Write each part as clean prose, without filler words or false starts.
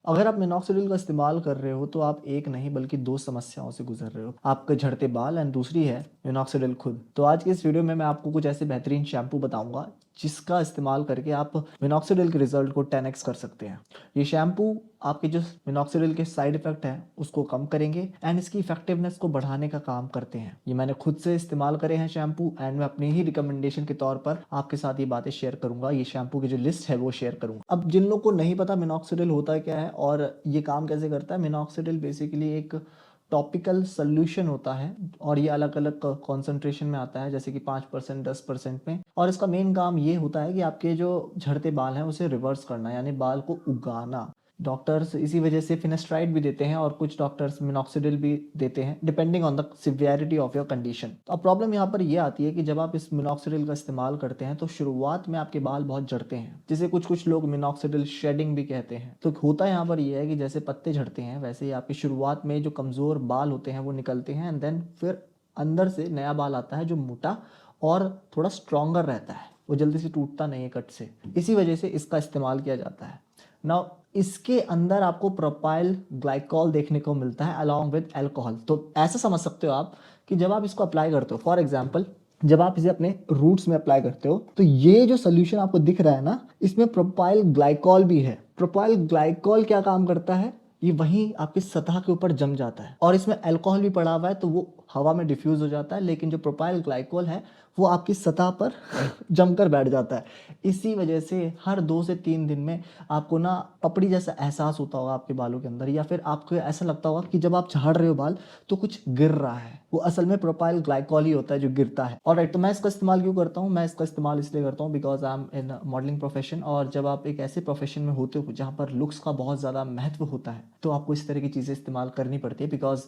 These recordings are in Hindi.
अगर आप मिनॉक्सिडिल का इस्तेमाल कर रहे हो तो आप एक नहीं बल्कि दो समस्याओं से गुजर रहे हो, आपके झड़ते बाल एंड दूसरी है मिनॉक्सिडिल खुद। तो आज की इस वीडियो में मैं आपको कुछ ऐसे बेहतरीन शैम्पू बताऊंगा जिसका इस्तेमाल करके आप मिनॉक्सिडिल के रिजल्ट को 10x कर सकते हैं। ये शैम्पू आपके जो मिनॉक्सिडिल के साइड इफेक्ट है उसको कम करेंगे एंड इसकी इफेक्टिवनेस को बढ़ाने का काम करते हैं। ये मैंने खुद से इस्तेमाल करे हैं शैम्पू एंड मैं अपनी ही रिकमेंडेशन के तौर पर आपके साथ ये बातें शेयर करूंगा। ये शैम्पू की जो लिस्ट है वो शेयर करूंगा। अब जिन लोगों को नहीं पता मिनॉक्सिडिल होता क्या है और ये काम कैसे करता है, मिनॉक्सिडिल बेसिकली एक टॉपिकल सोल्यूशन होता है और ये अलग अलग कॉन्सेंट्रेशन में आता है, जैसे कि 5% 10% में। और इसका मेन काम ये होता है कि आपके जो झड़ते बाल हैं उसे रिवर्स करना, यानी बाल को उगाना। डॉक्टर्स इसी वजह से फिनेस्ट्राइड भी देते हैं और कुछ डॉक्टर्स मिनॉक्सिडिल भी देते हैं depending on the severity of your condition. अब प्रॉब्लम यहाँ पर ये आती है कि जब आप इस मिनॉक्सिडिल का इस्तेमाल करते हैं तो शुरुआत में आपके बाल बहुत झड़ते हैं, जिसे कुछ कुछ लोग मिनॉक्सिडिल शेडिंग भी कहते हैं। तो होता यहाँ पर यह है कि जैसे पत्ते झड़ते हैं वैसे ही आपकी शुरुआत में जो कमज़ोर बाल होते हैं वो निकलते हैं एंड देन फिर अंदर से नया बाल आता है जो मोटा और थोड़ा स्ट्रॉन्गर रहता है, वो जल्दी से टूटता नहीं है कट से। इसी वजह से इसका इस्तेमाल किया जाता है। नाउ इसके अंदर आपको प्रोपाइल ग्लाइकॉल देखने को मिलता है अलॉन्ग विद अल्कोहल। तो ऐसा समझ सकते हो आप कि जब आप इसको अप्लाई करते हो, फॉर एग्जांपल जब आप इसे अपने रूट्स में अप्लाई करते हो तो ये जो सोल्यूशन आपको दिख रहा है ना, इसमें प्रोपाइल ग्लाइकॉल भी है। प्रोपाइल ग्लाइकॉल क्या काम करता है, ये वहीं आपकी सतह के ऊपर जम जाता है और इसमें अल्कोहल भी पड़ा हुआ है तो वो हवा में डिफ्यूज हो जाता है, लेकिन जो प्रोपाइल ग्लाइकॉल है वो आपकी सतह पर जमकर बैठ जाता है। इसी वजह से हर 2 से 3 दिन में आपको ना पपड़ी जैसा एहसास होता होगा आपके बालों के अंदर, या फिर आपको ऐसा लगता होगा कि जब आप झाड़ रहे हो बाल तो कुछ गिर रहा है। वो असल में प्रोपाइल ग्लाइकॉल ही होता है जो गिरता है। और राइट, तो मैं इसका इस्तेमाल क्यों करता हूँ, मैं इसका इस्तेमाल इसलिए करता हूँ because I am in modelling profession. और जब आप एक ऐसे प्रोफेशन में होते हो जहाँ पर लुक्स का बहुत ज़्यादा महत्व होता है तो आपको इस तरह की चीज़ें इस्तेमाल करनी पड़ती है because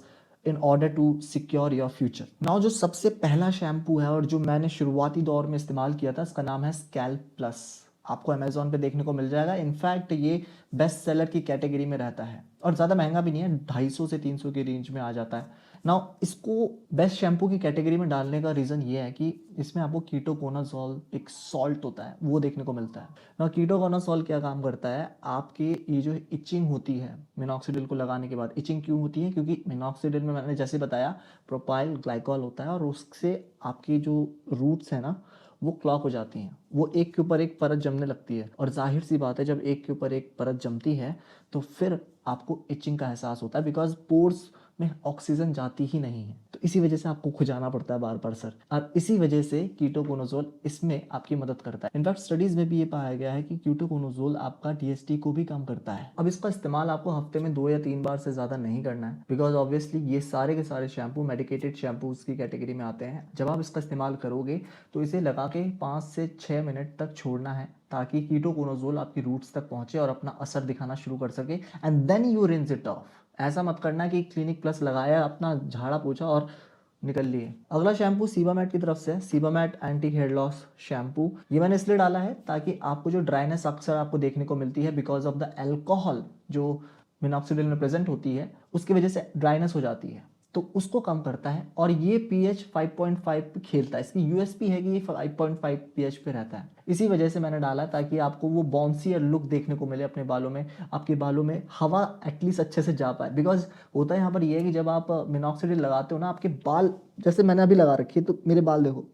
in order to secure your future. Now जो सबसे पहला शैम्पू है और जो मैंने शुरुआती दौर में इस्तेमाल किया था, इसका नाम है स्कैल्प प्लस। आपको अमेजोन पे देखने को मिल जाएगा। इनफैक्ट ये बेस्ट सेलर की कैटेगरी में रहता है और ज़्यादा महंगा भी नहीं है, 250 से 300 की रेंज में आ जाता है। नाउ इसको बेस्ट शैम्पू की कैटेगरी में डालने का रीज़न ये है कि इसमें आपको कीटोकोनाजोल एक सॉल्ट होता है वो देखने को मिलता है। नाउ कीटोकोनाजोल क्या काम करता है, आपके ये जो इचिंग होती है मिनॉक्सिडिल को लगाने के बाद, इचिंग क्यों होती है, क्योंकि मिनॉक्सिडिल में मैंने जैसे बताया प्रोपाइल ग्लाइकॉल होता है और उससे आपकी जो रूट्स है ना वो क्लॉक हो जाती हैं, वो एक के ऊपर एक परत जमने लगती है। और जाहिर सी बात है जब एक के ऊपर एक परत जमती है तो फिर आपको इचिंग का एहसास होता है बिकॉज पोर्स में ऑक्सीजन जाती ही नहीं है। तो इसी वजह से आपको खुजाना पड़ता है बार बार सर, और इसी वजह से कीटोकोनाजोल इसमें आपकी मदद करता है। इनफैक्ट स्टडीज में भी ये पाया गया है कि कीटोकोनाजोल आपका डीएसटी को भी कम करता है। अब इसका इस्तेमाल आपको हफ्ते में 2 या 3 बार से ज़्यादा नहीं करना है बिकॉज ऑब्वियसली ये सारे के सारे शैम्पू मेडिकेटेड शैम्पूज की कैटेगरी में आते हैं। जब आप इसका इस्तेमाल करोगे तो इसे लगा के 5 से 6 मिनट तक छोड़ना है ताकि कीटोकोनाजोल आपकी रूट्स तक पहुंचे और अपना असर दिखाना शुरू कर सके and then you rinse it off. ऐसा मत करना कि क्लिनिक प्लस लगाया, अपना झाड़ा पोछा और निकल लिए। अगला शैम्पू सीबामेट की तरफ से है, सीबामेट एंटी हेयर लॉस शैम्पू। ये मैंने इसलिए डाला है ताकि आपको जो ड्राइनेस अक्सर आपको देखने को मिलती है बिकॉज ऑफ द अल्कोहल जो मिनॉक्सिडिल में प्रेजेंट होती है उसकी वजह से ड्राइनेस हो जाती है, तो उसको कम करता है। और ये पीएच 5.5 पे खेलता है। इसकी यूएसपी है कि ये 5.5 पीएच पे रहता है। इसी वजह से मैंने डाला ताकि आपको वो बाउंसियर लुक देखने को मिले अपने बालों में, आपके बालों में हवा एटलीस्ट अच्छे से जा पाए। बिकॉज होता है यहाँ पर ये है कि जब आप मिनॉक्सिडिल लगाते हो ना, आपके बाल जैसे मैंने अभी लगा रखी है तो मेरे बाल देखो,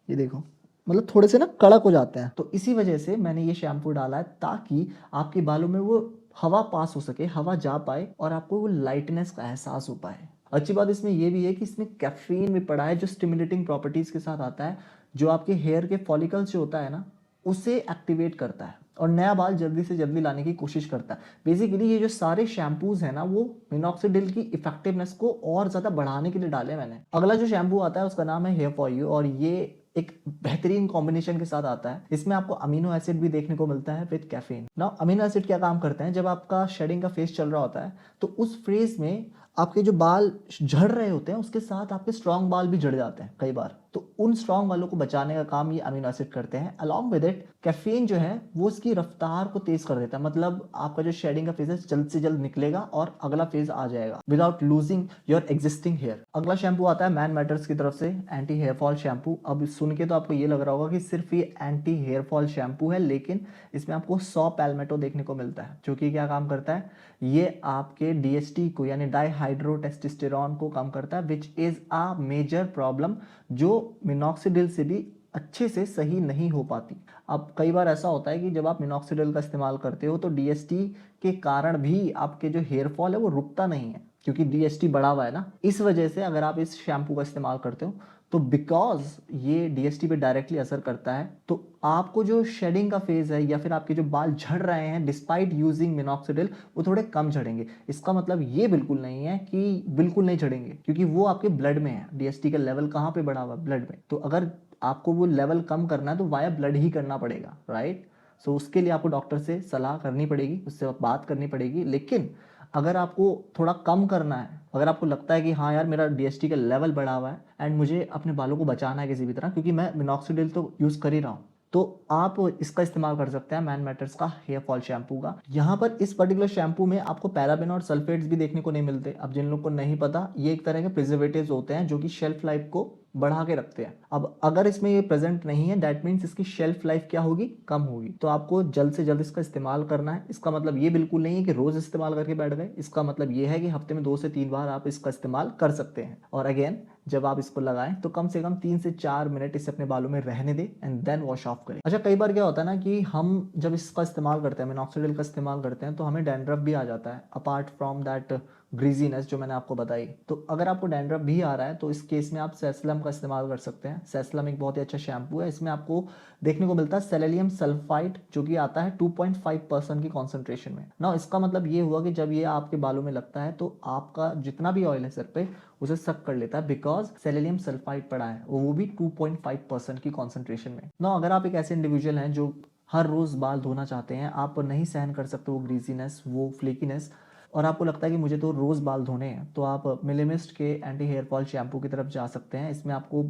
ये देखो, मतलब थोड़े से ना कड़क हो जाते हैं। तो इसी वजह से मैंने ये शैम्पू डाला है ताकि आपके बालों में वो हवा पास हो सके, हवा जा पाए और आपको वो लाइटनेस का एहसास हो पाए। अच्छी बात इसमें ये भी है कि इसमें कैफीन भी पड़ा है जो स्टिमुलेटिंग प्रॉपर्टीज के साथ आता है, जो आपके हेयर के फॉलिकल्स जो होता है ना उसे एक्टिवेट करता है और नया बाल जल्दी से जल्दी लाने की कोशिश करता है। बेसिकली ये जो सारे शैम्पूज हैं ना वो मिनॉक्सिडिल की इफेक्टिवनेस को और ज़्यादा बढ़ाने के लिए डाले मैंने। अगला जो शैम्पू आता है उसका नाम है हेयर फॉर यू और ये एक बेहतरीन कॉम्बिनेशन के साथ आता है। इसमें आपको अमीनो एसिड भी देखने को मिलता है with caffeine. Now amino acid क्या काम करते हैं, जब आपका शेडिंग का फेज चल रहा होता है तो उस फेज में आपके जो बाल झड़ रहे होते हैं उसके साथ आपके स्ट्रॉन्ग बाल भी झड़ जाते हैं कई बार। तो उन स्ट्रॉन्ग बालों को बचाने का काम ये अमीनो एसिड करते हैं। अलॉन्ग विद इट कैफीन जो है वो इसकी रफ्तार को तेज कर देता है, मतलब आपका जो शेडिंग का फेज है जल्द से जल्द निकलेगा और अगला फेज आ जाएगा without losing your existing hair. अगला शैम्पू आता है मैन मैटर्स की तरफ से एंटी हेयर फॉल शैम्पू। अब सुन के तो आपको ये लग रहा होगा कि सिर्फ ये एंटी हेयर फॉल शैम्पू है, लेकिन इसमें आपको 100 पैल्मेटो देखने को मिलता है, जो कि क्या काम करता है, ये आपके डीएसटी को यानी डाईहाइड्रोटेस्टोस्टेरॉन को कम करता है, which is a major problem जो मिनॉक्सिडिल से भी अच्छे से सही नहीं हो पाती। अब कई बार ऐसा होता है कि जब आप मिनॉक्सिडिल का इस्तेमाल करते हो तो डीएसटी के कारण भी आपके जो हेयर फॉल है वो रुकता नहीं है, क्योंकि डीएसटी बढ़ा हुआ है ना। इस वजह से अगर आप इस शैम्पू का इस्तेमाल करते हो तो बिकॉज ये डीएसटी पे डायरेक्टली असर करता है, तो आपको जो शेडिंग का फेज है या फिर आपके जो बाल झड़ रहे हैं डिस्पाइट यूजिंग मिनॉक्सिडिल, वो थोड़े कम झड़ेंगे। इसका मतलब ये बिल्कुल नहीं है कि बिल्कुल नहीं झड़ेंगे, क्योंकि वो आपके ब्लड में है। डीएसटी का लेवल कहाँ पे बढ़ा हुआ है? ब्लड में। तो अगर आपको वो लेवल कम करना है तो वाया ब्लड ही करना पड़ेगा, राइट। सो उसके लिए आपको डॉक्टर से सलाह करनी पड़ेगी, उससे बात करनी पड़ेगी। लेकिन अगर आपको थोड़ा कम करना है, अगर आपको लगता है कि हाँ यार मेरा डीएसटी का लेवल बढ़ा हुआ है एंड मुझे अपने बालों को बचाना है किसी भी तरह, क्योंकि मैं मिनॉक्सिडिल तो यूज़ कर ही रहा हूँ, तो आप इसका इस्तेमाल कर सकते हैं मैन मैटर्स का हेयर फॉल शैम्पू का। यहाँ पर इस पर्टिकुलर शैम्पू में आपको पैराबेन और सल्फेट्स भी देखने को नहीं मिलते। अब जिन लोग को नहीं पता, ये एक तरह के प्रिजर्वेटिव्स होते हैं जो कि शेल्फ लाइफ को बढ़ा के रखते हैं। अब अगर इसमें ये प्रेजेंट नहीं है, दैट मीन्स इसकी शेल्फ लाइफ क्या होगी? कम होगी। तो आपको जल्द से जल्द इसका इस्तेमाल करना है। इसका मतलब ये बिल्कुल नहीं है कि रोज इस्तेमाल करके बैठ गए। इसका मतलब ये है कि हफ्ते में 2 से 3 बार आप इसका इस्तेमाल कर सकते हैं। और अगेन, जब आप इसको लगाएं तो कम से कम 3 से 4 मिनट इसे अपने बालों में रहने दें एंड देन वॉश ऑफ करें। अच्छा, कई बार क्या होता है ना कि हम जब इसका इस्तेमाल करते हैं, मिनॉक्सिडिल का इस्तेमाल करते हैं, तो हमें डैंड्रफ भी आ जाता है अपार्ट फ्रॉम दैट ग्रीजीनेस जो मैंने आपको बताई। तो अगर आपको डैंड्रफ भी आ रहा है तो इस केस में आप सेस्लम का इस्तेमाल कर सकते हैं। सेस्लम एक बहुत ही अच्छा शैम्पू है। इसमें आपको देखने को मिलता है सेलेनियम सल्फाइड, जो कि आता है 2.5% की कॉन्सेंट्रेशन में। ना इसका मतलब ये हुआ कि जब ये आपके बालों में लगता है तो आपका जितना भी ऑयल है सर पे उसे सक कर लेता है, बिकॉज सेलेनियम सल्फाइड पड़ा है, वो भी 2.5% की कॉन्सेंट्रेशन में। ना अगर आप एक ऐसे इंडिविजुअल हैं जो हर रोज बाल धोना चाहते हैं, आप नहीं सहन कर सकते वो ग्रीजीनेस, वो फ्लेकीनेस, और आपको लगता है कि मुझे तो रोज बाल धोने हैं, तो आप मिलिमिस्ट के एंटी हेयर फॉल शैम्पू की तरफ जा सकते हैं। इसमें आपको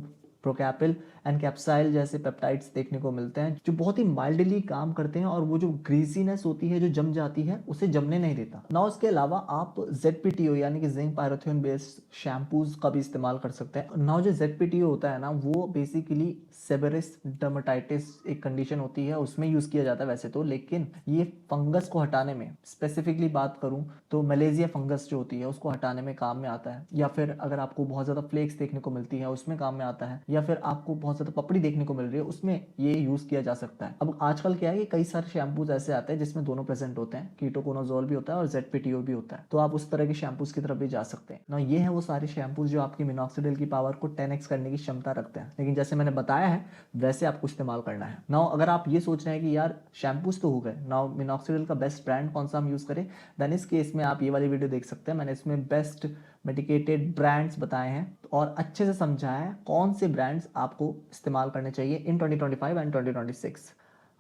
प्रोकैपिल एंड कैप्साइल जैसे पेप्टाइड्स देखने को मिलते हैं जो बहुत ही माइल्डली काम करते हैं, और वो जो ग्रीसीनेस होती है जो जम जाती है उसे जमने नहीं देता ना। उसके अलावा आप ZPTO यानी कि जिंक पायरोथियन बेस्ड शैम्पूज का भी इस्तेमाल कर सकते हैं ना। जो ZPTO होता है ना, वो बेसिकली सेबेरिस डर्मेटाइटिस एक कंडीशन होती है, उसमें यूज किया जाता है वैसे तो, लेकिन ये फंगस को हटाने में, स्पेसिफिकली बात करूं तो मलेजिया फंगस जो होती है उसको हटाने में काम में आता है। या फिर अगर आपको बहुत ज्यादा फ्लेक्स देखने को मिलती है उसमें काम में आता है, या फिर आपको बहुत ज्यादा पपड़ी देखने को मिल रही है उसमें ये यूज किया जा सकता है। अब आजकल क्या है कि कई सारे शैम्पूज ऐसे आते हैं जिसमें दोनों प्रेजेंट होते हैं, कीटोकोनाजोल भी होता है और ZPTO भी होता है, तो आप उस तरह के शैम्पूज की तरफ भी जा सकते हैं ना। ये है वो सारे शैम्पूज जो आपकी मिनॉक्सिडिल की पावर को 10x करने की क्षमता रखते हैं, लेकिन जैसे मैंने बताया है वैसे आपको इस्तेमाल करना है ना। अगर आप ये सोच रहे हैं कि यार शैम्पूज तो हो गए ना, मिनॉक्सिडिल का बेस्ट ब्रांड कौन सा हम यूज करें, देन इस केस में आप ये वाली वीडियो देख सकते हैं। मैंने इसमें बेस्ट मेडिकेटेड ब्रांड्स बताए हैं और अच्छे से समझाया है कौन से ब्रांड्स आपको इस्तेमाल करने चाहिए इन 2025 and 2026।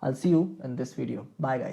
I'll see you in this video. Bye guys.